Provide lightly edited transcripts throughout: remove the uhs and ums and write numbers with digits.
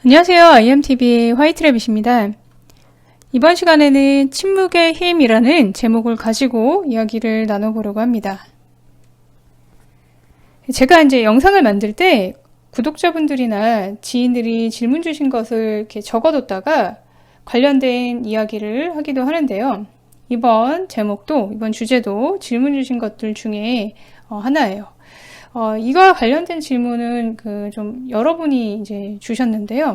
안녕하세요. IMTV의 화이트래빗입니다. 이번 시간에는 침묵의 힘이라는 제목을 가지고 이야기를 나눠보려고 합니다. 제가 이제 영상을 만들 때 구독자분들이나 지인들이 질문 주신 것을 이렇게 적어뒀다가 관련된 이야기를 하기도 하는데요. 이번 제목도, 이번 주제도 질문 주신 것들 중에 하나예요. 이거와 관련된 질문은 좀 여러분이 이제 주셨는데요.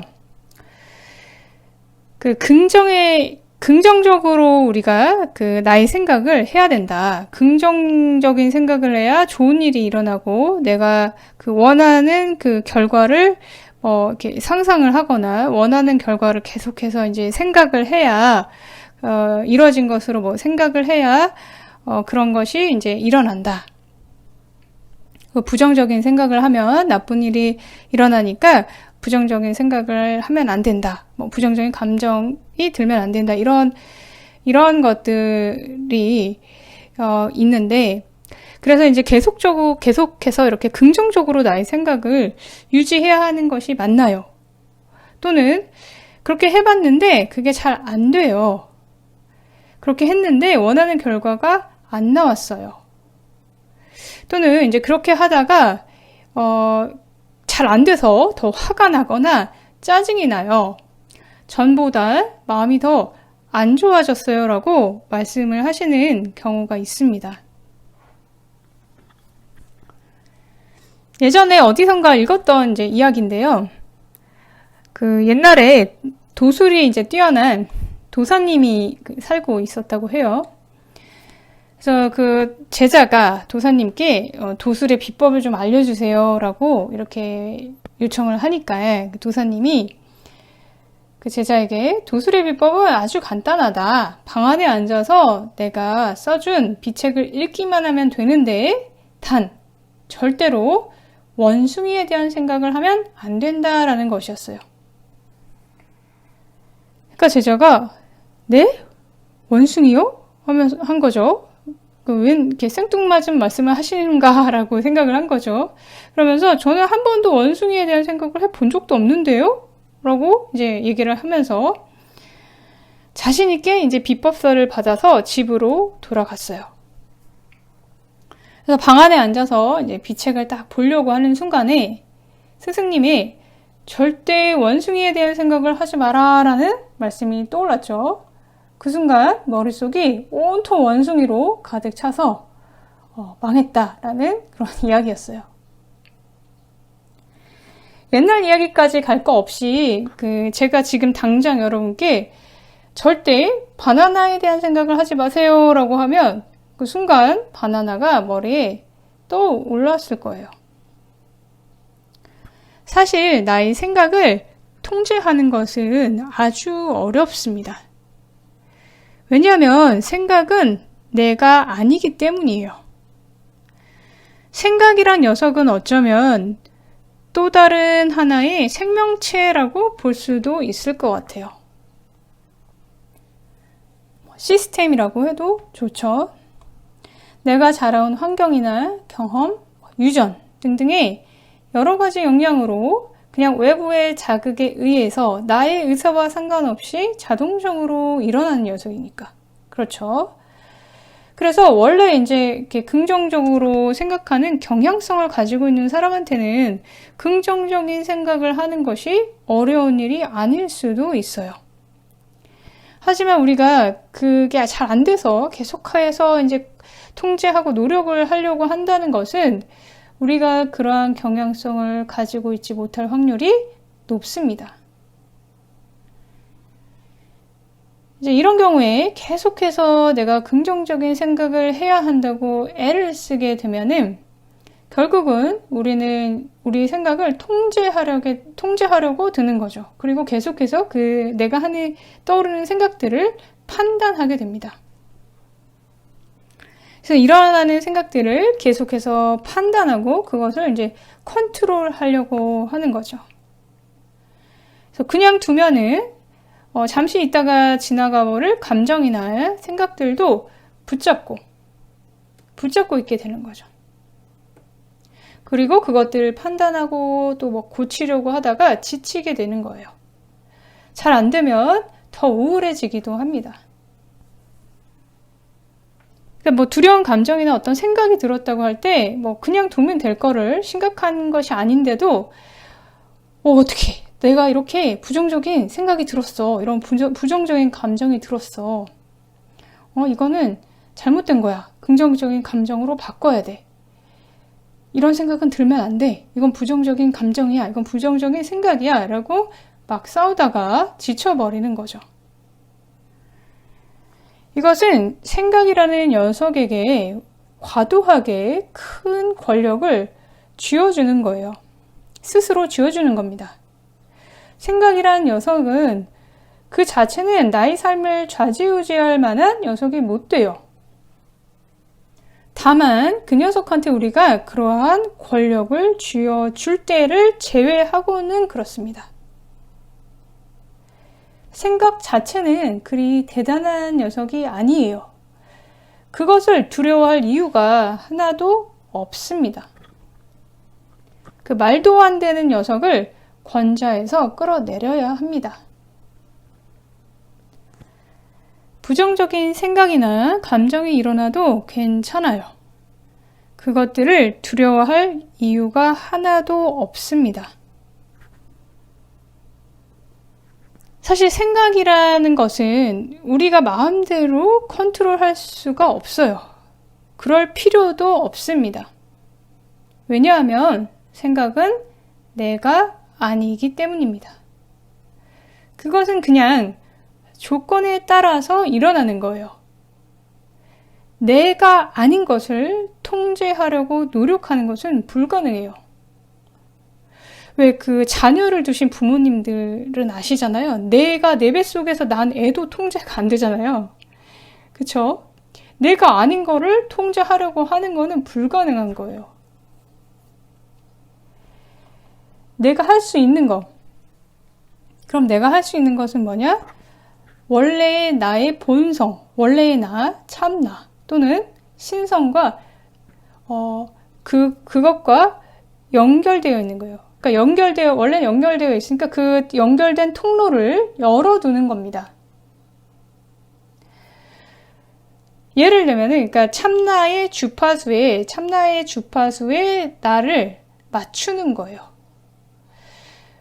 긍정적으로 우리가 나의 생각을 해야 된다. 긍정적인 생각을 해야 좋은 일이 일어나고 내가 원하는 결과를 이렇게 상상을 하거나 원하는 결과를 계속해서 이제 생각을 해야 이루어진 것으로 생각을 해야 그런 것이 이제 일어난다. 부정적인 생각을 하면 나쁜 일이 일어나니까 부정적인 생각을 하면 안 된다. 부정적인 감정이 들면 안 된다. 이런 것들이 있는데, 그래서 이제 계속해서 이렇게 긍정적으로 나의 생각을 유지해야 하는 것이 맞나요? 또는 그렇게 해봤는데 그게 잘 안 돼요. 그렇게 했는데 원하는 결과가 안 나왔어요. 또는 이제 그렇게 하다가 잘 안 돼서 더 화가 나거나 짜증이 나요. 전보다 마음이 더 안 좋아졌어요 라고 말씀을 하시는 경우가 있습니다. 예전에 어디선가 읽었던 이제 이야기인데요. 옛날에 도술이 이제 뛰어난 도사님이 살고 있었다고 해요. 그래서 제자가 도사님께 도술의 비법을 좀 알려주세요 라고 이렇게 요청을 하니까 도사님이 제자에게 도술의 비법은 아주 간단하다. 방 안에 앉아서 내가 써준 비책을 읽기만 하면 되는데 단 절대로 원숭이에 대한 생각을 하면 안 된다라는 것이었어요. 그러니까 제자가 네? 원숭이요? 하면서 한 거죠. 웬 이렇게 생뚱맞은 말씀을 하시는가 라고 생각을 한 거죠. 그러면서 저는 한 번도 원숭이에 대한 생각을 해본 적도 없는데요? 라고 이제 얘기를 하면서 자신있게 이제 비법서를 받아서 집으로 돌아갔어요. 그래서 방 안에 앉아서 이제 비책을 딱 보려고 하는 순간에 스승님이 절대 원숭이에 대한 생각을 하지 마라 라는 말씀이 떠올랐죠. 그 순간 머릿속이 온통 원숭이로 가득 차서 망했다라는 그런 이야기였어요. 옛날 이야기까지 갈 거 없이 제가 지금 당장 여러분께 절대 바나나에 대한 생각을 하지 마세요 라고 하면 그 순간 바나나가 머리에 떠올랐을 거예요. 사실 나의 생각을 통제하는 것은 아주 어렵습니다. 왜냐하면 생각은 내가 아니기 때문이에요. 생각이란 녀석은 어쩌면 또 다른 하나의 생명체라고 볼 수도 있을 것 같아요. 시스템이라고 해도 좋죠. 내가 자라온 환경이나 경험, 유전 등등의 여러 가지 영향으로 그냥 외부의 자극에 의해서 나의 의사와 상관없이 자동적으로 일어나는 녀석이니까. 그렇죠. 그래서 원래 이제 이렇게 긍정적으로 생각하는 경향성을 가지고 있는 사람한테는 긍정적인 생각을 하는 것이 어려운 일이 아닐 수도 있어요. 하지만 우리가 그게 잘 안 돼서 계속해서 이제 통제하고 노력을 하려고 한다는 것은 우리가 그러한 경향성을 가지고 있지 못할 확률이 높습니다. 이제 이런 경우에 계속해서 내가 긍정적인 생각을 해야 한다고 애를 쓰게 되면은 결국은 우리는 우리 생각을 통제하려고 드는 거죠. 그리고 계속해서 내가 떠오르는 생각들을 판단하게 됩니다. 그래서 일어나는 생각들을 계속해서 판단하고 그것을 이제 컨트롤하려고 하는 거죠. 그래서 그냥 두면은 잠시 있다가 지나가 버릴 감정이나 생각들도 붙잡고 있게 되는 거죠. 그리고 그것들을 판단하고 또 고치려고 하다가 지치게 되는 거예요. 잘 안 되면 더 우울해지기도 합니다. 그러니까 뭐 두려운 감정이나 어떤 생각이 들었다고 할 때 뭐 그냥 두면 될 거를 심각한 것이 아닌데도 어떻게 내가 이렇게 부정적인 생각이 들었어. 이런 부정적인 감정이 들었어. 이거는 잘못된 거야. 긍정적인 감정으로 바꿔야 돼. 이런 생각은 들면 안 돼. 이건 부정적인 감정이야. 이건 부정적인 생각이야. 라고 막 싸우다가 지쳐버리는 거죠. 이것은 생각이라는 녀석에게 과도하게 큰 권력을 쥐어주는 거예요. 스스로 쥐어주는 겁니다. 생각이라는 녀석은 그 자체는 나의 삶을 좌지우지할 만한 녀석이 못 돼요. 다만 그 녀석한테 우리가 그러한 권력을 쥐어줄 때를 제외하고는 그렇습니다. 생각 자체는 그리 대단한 녀석이 아니에요. 그것을 두려워할 이유가 하나도 없습니다. 그 말도 안 되는 녀석을 권좌에서 끌어내려야 합니다. 부정적인 생각이나 감정이 일어나도 괜찮아요. 그것들을 두려워할 이유가 하나도 없습니다. 사실 생각이라는 것은 우리가 마음대로 컨트롤할 수가 없어요. 그럴 필요도 없습니다. 왜냐하면 생각은 내가 아니기 때문입니다. 그것은 그냥 조건에 따라서 일어나는 거예요. 내가 아닌 것을 통제하려고 노력하는 것은 불가능해요. 왜 그 자녀를 두신 부모님들은 아시잖아요. 내가 내 뱃속에서 난 애도 통제가 안 되잖아요. 그쵸? 내가 아닌 거를 통제하려고 하는 거는 불가능한 거예요. 내가 할 수 있는 거. 그럼 내가 할 수 있는 것은 뭐냐? 원래의 나의 본성, 원래의 나, 참나 또는 신성과 그것과 연결되어 있는 거예요. 그러니까 원래 연결되어 있으니까 그 연결된 통로를 열어두는 겁니다. 예를 들면은, 그러니까 참나의 주파수에 나를 맞추는 거예요.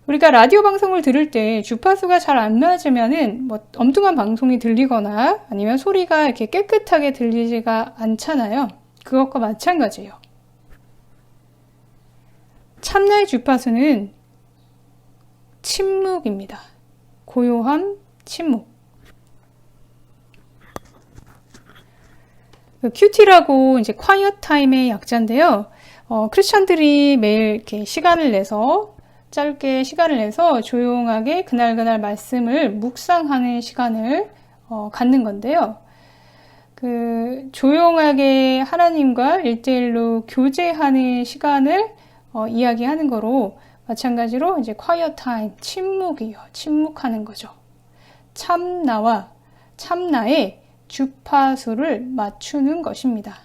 우리가 라디오 방송을 들을 때 주파수가 잘 안 맞으면은 뭐 엉뚱한 방송이 들리거나 아니면 소리가 이렇게 깨끗하게 들리지가 않잖아요. 그것과 마찬가지예요. 참나의 주파수는 침묵입니다. 고요함, 침묵. 큐티라고 이제 quiet time의 약자인데요. 크리스천들이 매일 이렇게 짧게 시간을 내서 조용하게 그날 말씀을 묵상하는 시간을 갖는 건데요. 조용하게 하나님과 1:1로 교제하는 시간을 이야기하는 거로 마찬가지로 이제 quiet time, 침묵이요. 침묵하는 거죠. 참나의 주파수를 맞추는 것입니다.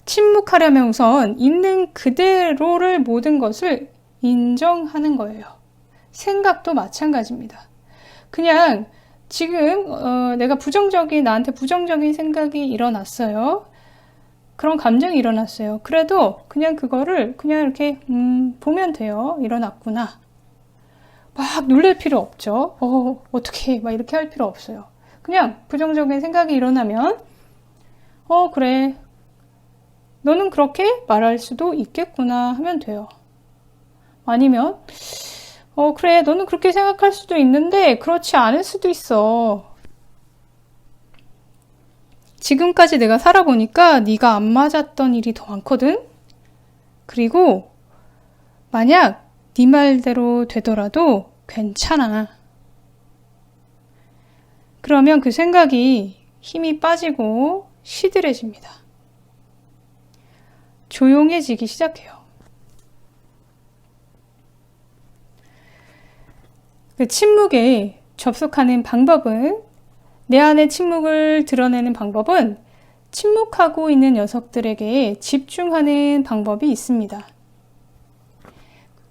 침묵하려면 우선 있는 그대로를 모든 것을 인정하는 거예요. 생각도 마찬가지입니다. 그냥 지금 나한테 부정적인 생각이 일어났어요. 그런 감정이 일어났어요. 그래도 그냥 그거를 그냥 이렇게 보면 돼요. 일어났구나. 막 놀랄 필요 없죠. 어떻게 막 이렇게 할 필요 없어요. 그냥 부정적인 생각이 일어나면 그래. 너는 그렇게 말할 수도 있겠구나 하면 돼요. 아니면 그래. 너는 그렇게 생각할 수도 있는데 그렇지 않을 수도 있어. 지금까지 내가 살아보니까 네가 안 맞았던 일이 더 많거든. 그리고 만약 네 말대로 되더라도 괜찮아. 그러면 그 생각이 힘이 빠지고 시들해집니다. 조용해지기 시작해요. 그 침묵에 접속하는 방법은 내 안의 침묵을 드러내는 방법은 침묵하고 있는 녀석들에게 집중하는 방법이 있습니다.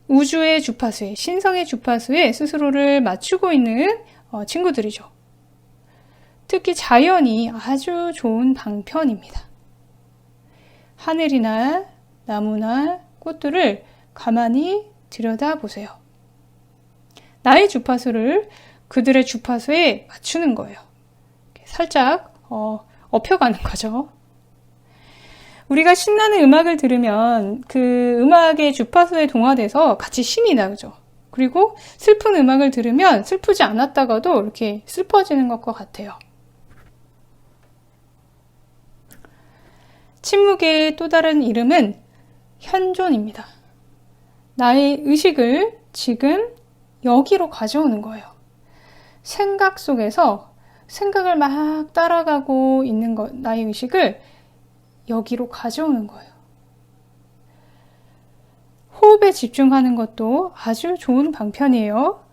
우주의 주파수에, 신성의 주파수에 스스로를 맞추고 있는 친구들이죠. 특히 자연이 아주 좋은 방편입니다. 하늘이나 나무나 꽃들을 가만히 들여다보세요. 나의 주파수를 그들의 주파수에 맞추는 거예요. 살짝 업혀가는 거죠. 우리가 신나는 음악을 들으면 그 음악의 주파수에 동화돼서 같이 신이 나죠. 그리고 슬픈 음악을 들으면 슬프지 않았다가도 이렇게 슬퍼지는 것과 같아요. 침묵의 또 다른 이름은 현존입니다. 나의 의식을 지금 여기로 가져오는 거예요. 생각 속에서 생각을 막 따라가고 있는 것, 나의 의식을 여기로 가져오는 거예요. 호흡에 집중하는 것도 아주 좋은 방편이에요.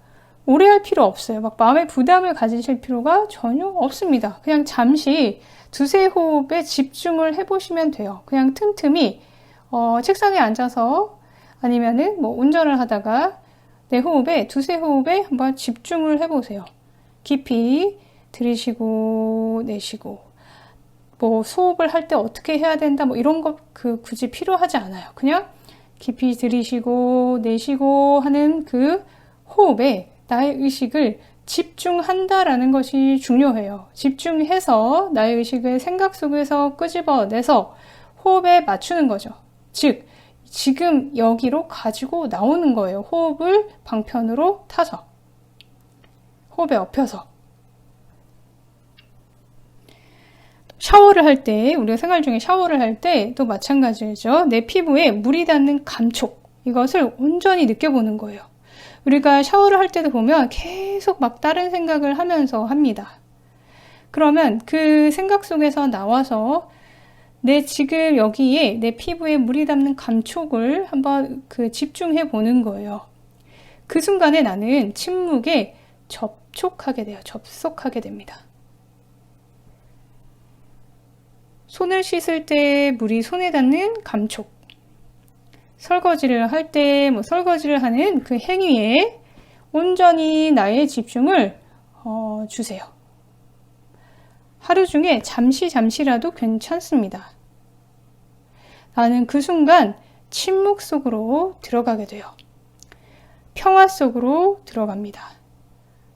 오래 할 필요 없어요. 막 마음의 부담을 가지실 필요가 전혀 없습니다. 그냥 잠시 두세 호흡에 집중을 해보시면 돼요. 그냥 틈틈이 책상에 앉아서 아니면은 뭐 운전을 하다가 내 호흡에 두세 호흡에 한번 집중을 해보세요. 깊이 들이쉬고 내쉬고 뭐 수업을 할 때 어떻게 해야 된다 뭐 이런 거 굳이 필요하지 않아요. 그냥 깊이 들이쉬고 내쉬고 하는 그 호흡에 나의 의식을 집중한다라는 것이 중요해요. 집중해서 나의 의식을 생각 속에서 끄집어내서 호흡에 맞추는 거죠. 즉 지금 여기로 가지고 나오는 거예요. 호흡을 방편으로 타서 호흡에 엎혀서. 샤워를 할 때, 우리가 생활 중에 샤워를 할 때 또 마찬가지죠. 내 피부에 물이 닿는 감촉, 이것을 온전히 느껴보는 거예요. 우리가 샤워를 할 때도 보면 계속 막 다른 생각을 하면서 합니다. 그러면 그 생각 속에서 나와서 내 지금 여기에 내 피부에 물이 닿는 감촉을 한번 집중해 보는 거예요. 그 순간에 나는 침묵에 접촉하게 돼요. 접속하게 됩니다. 손을 씻을 때 물이 손에 닿는 감촉. 설거지를 할 때 설거지를 하는 그 행위에 온전히 나의 집중을 주세요. 하루 중에 잠시라도 괜찮습니다. 나는 그 순간 침묵 속으로 들어가게 돼요. 평화 속으로 들어갑니다.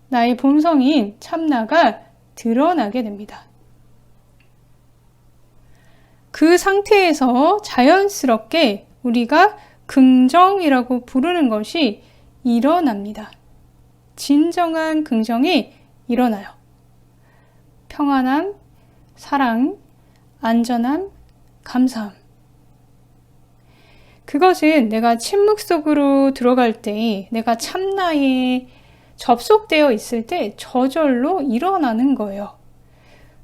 나의 본성인 참나가 드러나게 됩니다. 그 상태에서 자연스럽게 우리가 긍정이라고 부르는 것이 일어납니다. 진정한 긍정이 일어나요. 평안함, 사랑, 안전함, 감사함. 그것은 내가 침묵 속으로 들어갈 때, 내가 참나에 접속되어 있을 때 저절로 일어나는 거예요.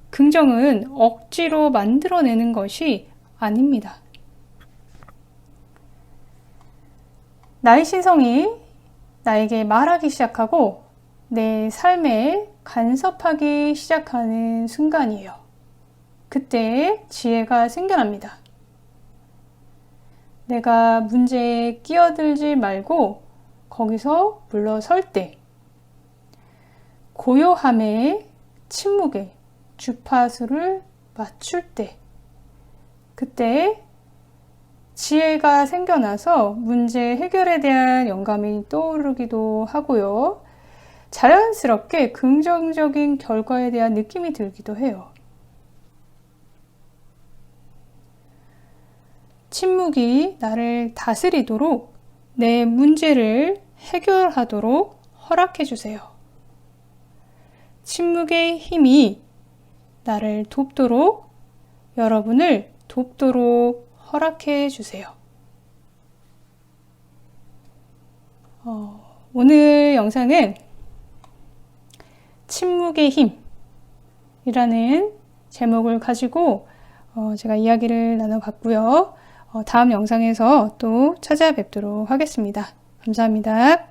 긍정은 억지로 만들어내는 것이 아닙니다. 나의 신성이 나에게 말하기 시작하고 내 삶에 간섭하기 시작하는 순간이에요. 그때 지혜가 생겨납니다. 내가 문제에 끼어들지 말고 거기서 물러설 때, 고요함에 침묵에 주파수를 맞출 때, 그때 지혜가 생겨나서 문제 해결에 대한 영감이 떠오르기도 하고요. 자연스럽게 긍정적인 결과에 대한 느낌이 들기도 해요. 침묵이 나를 다스리도록 내 문제를 해결하도록 허락해 주세요. 침묵의 힘이 나를 돕도록, 여러분을 돕도록 허락해 주세요. 오늘 영상은 침묵의 힘이라는 제목을 가지고 제가 이야기를 나눠봤고요. 다음 영상에서 또 찾아뵙도록 하겠습니다. 감사합니다.